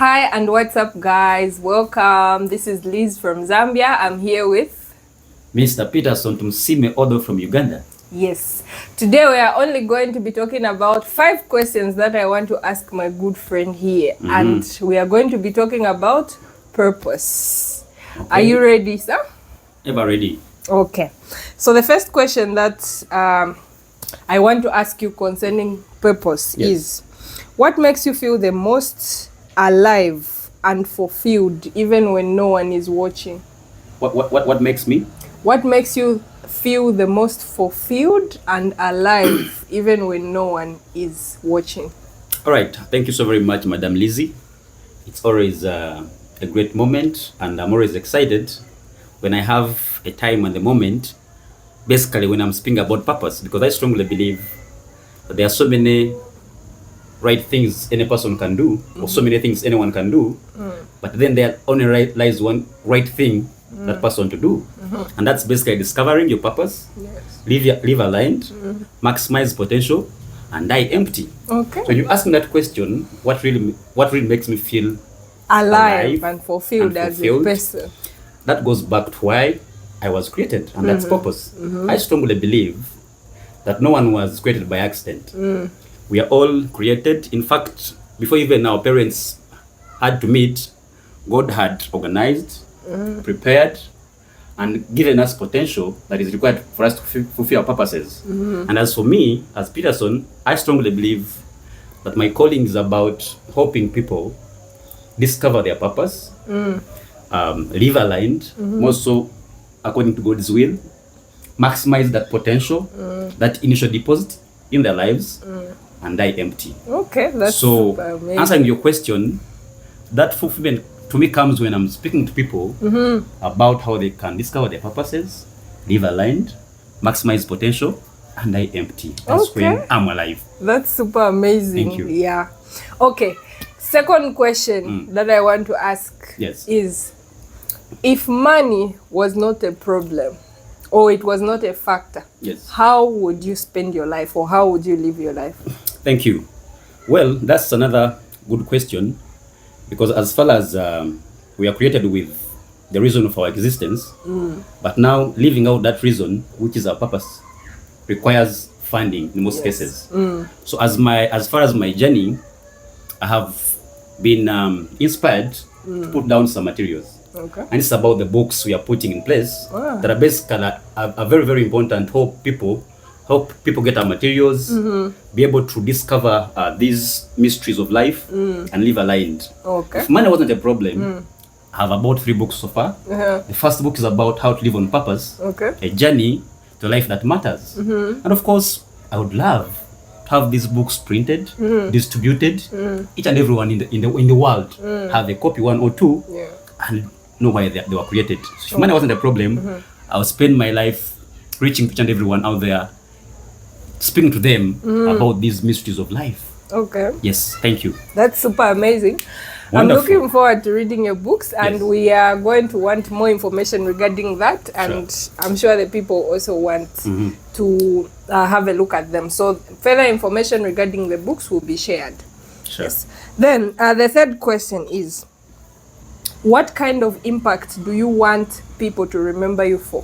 Hi and what's up guys, welcome. This is Liz from Zambia. I'm here with Mr. Peterson Tumsime Odo from Uganda. Yes. Today we are only going to be talking about 5 questions that I want to ask my good friend here. And we are going to be talking about purpose. Okay. Are you ready, sir? Ever ready. Okay. So the first question that I want to ask you concerning purpose is, what makes you feel the most alive and fulfilled even when no one is watching? What makes me? What makes you feel the most fulfilled and alive even when no one is watching? All right. Thank you so very much, Madam Lizzie. It's always a great moment, and I'm always excited when I have a time and the moment, basically when I'm speaking about purpose, because I strongly believe that there are so many right things any person can do, or so many things anyone can do, but then there only lies one right thing that person to do, and that's basically discovering your purpose, live aligned, maximize potential, and die empty. Okay. So when you ask me that question, what really makes me feel alive and fulfilled as a person? That goes back to why I was created, and that's purpose. I strongly believe that no one was created by accident. We are all created. In fact, before even our parents had to meet, God had organized, prepared, and given us potential that is required for us to fulfill our purposes. And as for me, as Peterson, I strongly believe that my calling is about helping people discover their purpose, live aligned, more so according to God's will, maximize that potential, that initial deposit in their lives, and die empty. Okay, that's so amazing. Answering your question, that fulfillment to me comes when I'm speaking to people about how they can discover their purposes, live aligned, maximize potential, and die empty. That's when I'm alive. That's super amazing. Thank you. Yeah. Okay. Second question that I want to ask is, if money was not a problem or it was not a factor, how would you spend your life, or how would you live your life? Thank you. Well, that's another good question, because as far as we are created with the reason of our existence, but now living out that reason, which is our purpose, requires funding in most cases. So as far as my journey, I have been inspired to put down some materials. Okay. And it's about the books we are putting in place that are basically are very, very important. Help people get our materials, be able to discover these mysteries of life, and live aligned. Okay. If money wasn't a problem, I have about 3 books so far. The first book is about how to live on purpose, a journey to life that matters. And of course, I would love to have these books printed, distributed, each and everyone in the world have a copy, 1 or 2, and know why they were created. So if money wasn't a problem, I would spend my life reaching to each and everyone out there, speaking to them about these mysteries of life. Okay. Yes, thank you. That's super amazing. Wonderful. I'm looking forward to reading your books, and we are going to want more information regarding that, and I'm sure the people also want to have a look at them. So further information regarding the books will be shared. Sure. Yes. Then the third question is, what kind of impact do you want people to remember you for?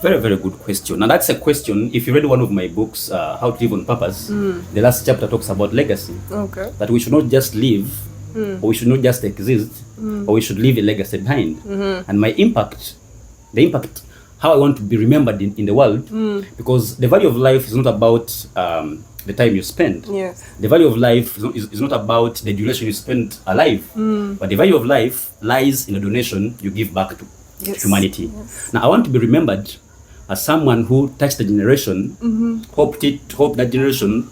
Very, very good question. Now that's a question, if you read one of my books, How to Live on Purpose, the last chapter talks about legacy. Okay. That we should not just live, or we should not just exist, or we should leave a legacy behind. And my impact, how I want to be remembered in the world, because the value of life is not about the time you spend. Yes. The value of life is not about the duration you spend alive, but the value of life lies in the donation you give back to humanity. Yes. Now I want to be remembered as someone who touched the generation, hope that generation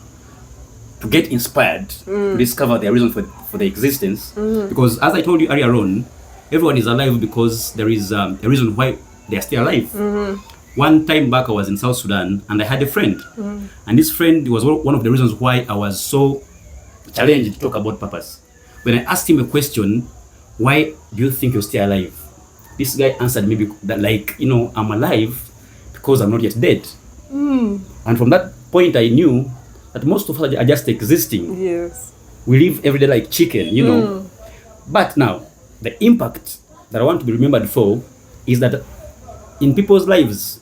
to get inspired, to discover their reason for their existence. Because as I told you earlier on, everyone is alive because there is a reason why they are still alive. One time back, I was in South Sudan and I had a friend. And this friend was one of the reasons why I was so challenged to talk about purpose. When I asked him a question, why do you think you're still alive? This guy answered me that, I'm alive because I'm not yet dead. And from that point, I knew that most of us are just existing. Yes. We live every day like chicken, But now, the impact that I want to be remembered for is that in people's lives,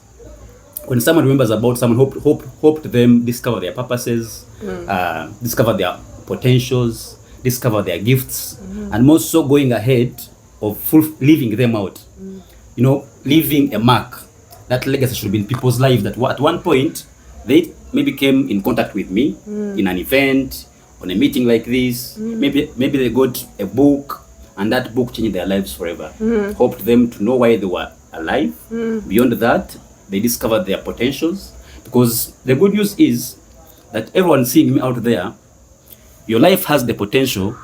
when someone remembers about someone, hope to them discover their purposes, discover their potentials, discover their gifts, and more so going ahead of living them out. You know, leaving a mark. That legacy should be in people's lives that at one point they maybe came in contact with me in an event, on a meeting like this. Maybe they got a book, and that book changed their lives forever. Helped them to know why they were alive. Beyond that, they discovered their potentials. Because the good news is that everyone seeing me out there, your life has the potential.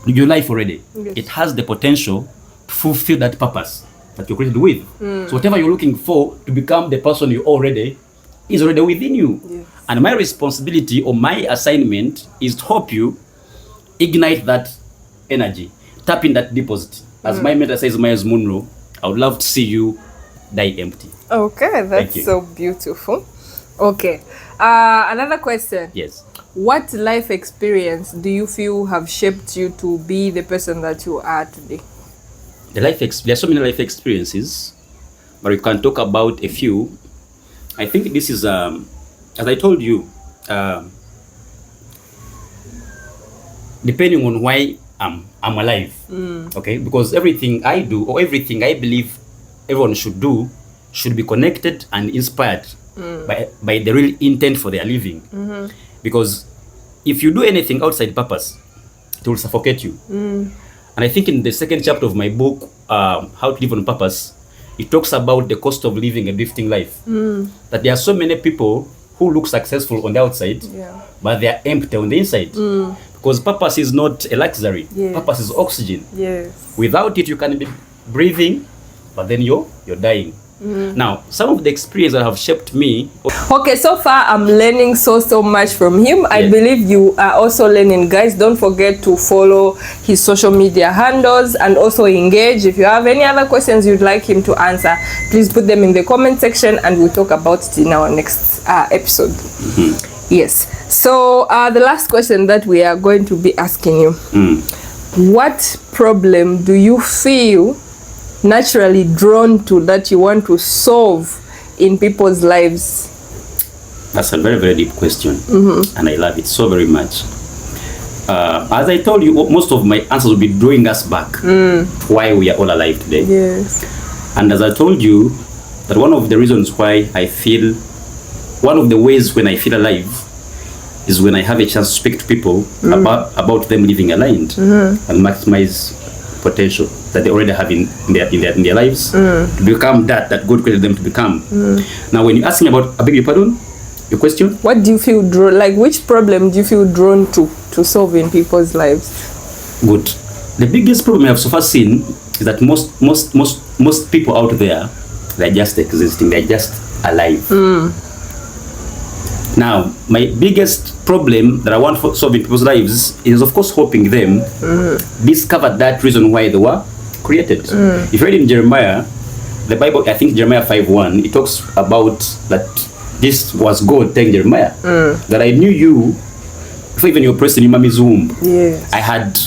Your life already, it has the potential to fulfill that purpose that you're created with. So whatever you're looking for to become the person you already is already within you. Yes. And my responsibility or my assignment is to help you ignite that energy, tap in that deposit. As my mentor says, Myers Munro, I would love to see you die empty. Okay, that's so beautiful. Okay, another question. Yes. What life experience do you feel have shaped you to be the person that you are today? There are so many life experiences, but we can talk about a few. I think this is, as I told you, depending on why I'm alive, okay? Because everything I do or everything I believe everyone should do should be connected and inspired by the real intent for their living. Because if you do anything outside purpose, it will suffocate you. And I think in the second chapter of my book, How to Live on Purpose, it talks about the cost of living a drifting life. That there are so many people who look successful on the outside, but they are empty on the inside. Because purpose is not a luxury. Purpose is oxygen. Without it, you can be breathing, but then you're dying. Now, some of the experiences that have shaped me. Okay, so far I'm learning so much from him. I believe you are also learning. Guys, don't forget to follow his social media handles and also engage. If you have any other questions you'd like him to answer, please put them in the comment section and we'll talk about it in our next episode. Yes. So the last question that we are going to be asking you, what problem do you feel naturally drawn to that you want to solve in people's lives? That's a very deep question, and I love it so very much. As I told you, most of my answers will be drawing us back to why we are all alive today. And as I told you, that one of the reasons why I feel, one of the ways when I feel alive is when I have a chance to speak to people about them living aligned and maximize potential that they already have in their lives to become that God created them to become. Now, when you're asking about, I beg your pardon, your question? What do you feel which problem do you feel drawn to solve in people's lives? Good. The biggest problem I have so far seen is that most people out there, they're just existing, they're just alive. Now, my biggest problem that I want to solve in people's lives is, of course, helping them discover that reason why they were created. If you read in Jeremiah, the Bible, I think Jeremiah 5:1, it talks about that this was God telling Jeremiah that I knew you before even you were placed in your mommy's womb. I had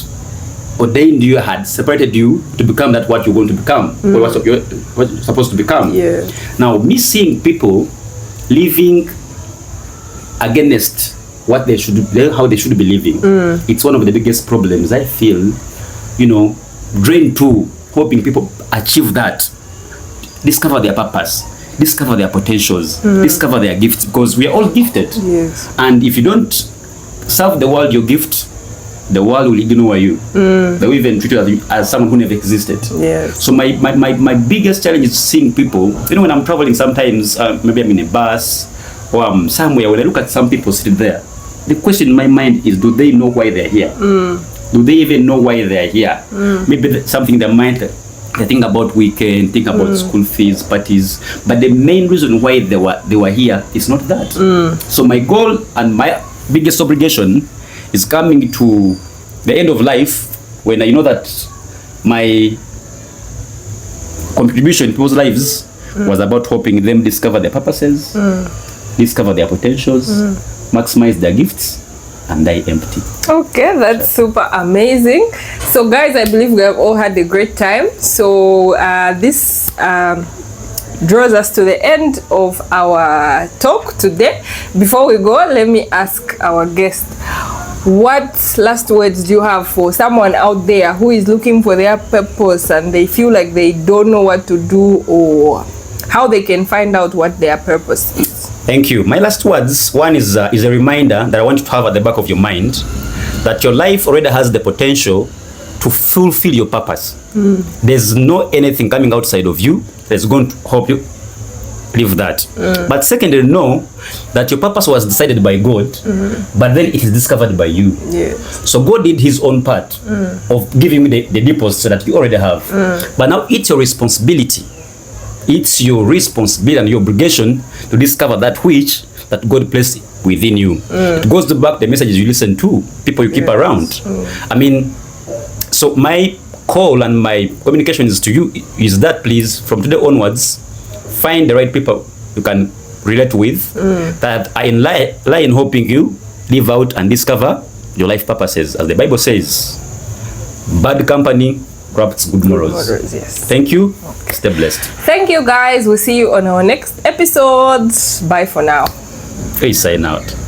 ordained you, I had separated you to become that what you're going to become, or what you're supposed to become. Now, me seeing people living against what they should do, how they should be living, it's one of the biggest problems I feel, drained to helping people achieve that, discover their purpose, discover their potentials, discover their gifts, because we are all gifted. And if you don't serve the world your gift, the world will ignore you. They will even treat you as someone who never existed. So my biggest challenge is seeing people, when I'm traveling sometimes, maybe I'm in a bus or I'm somewhere, when I look at some people sitting there, the question in my mind is, do they know why they're here? Do they even know why they're here? Maybe something in their mind, they think about weekend, think about school fees, parties, but the main reason why they were here is not that. So my goal and my biggest obligation is coming to the end of life when I know that my contribution to people's lives was about helping them discover their purposes, discover their potentials, maximize their gifts, and die empty. Okay, that's super amazing. So guys, I believe we have all had a great time. So this draws us to the end of our talk today. Before we go, let me ask our guest, what last words do you have for someone out there who is looking for their purpose and they feel like they don't know what to do or how they can find out what their purpose is? Thank you. My last words, one is a reminder that I want you to have at the back of your mind that your life already has the potential to fulfill your purpose. There's no anything coming outside of you that's going to help you live that. But secondly, know that your purpose was decided by God, but then it is discovered by you. Yes. So God did his own part of giving me the deposit that you already have. But now it's your responsibility. It's your responsibility and your obligation to discover that which that God placed within you. It goes back to the messages you listen to, people you keep around. I mean, so my call and my communication is to you is that please, from today onwards, find the right people you can relate with that are in line helping you live out and discover your life purposes. As the Bible says, bad company corrupts good morals. Yes. Thank you. Okay. Stay blessed. Thank you guys. We'll see you on our next episode. Bye for now. Please sign out.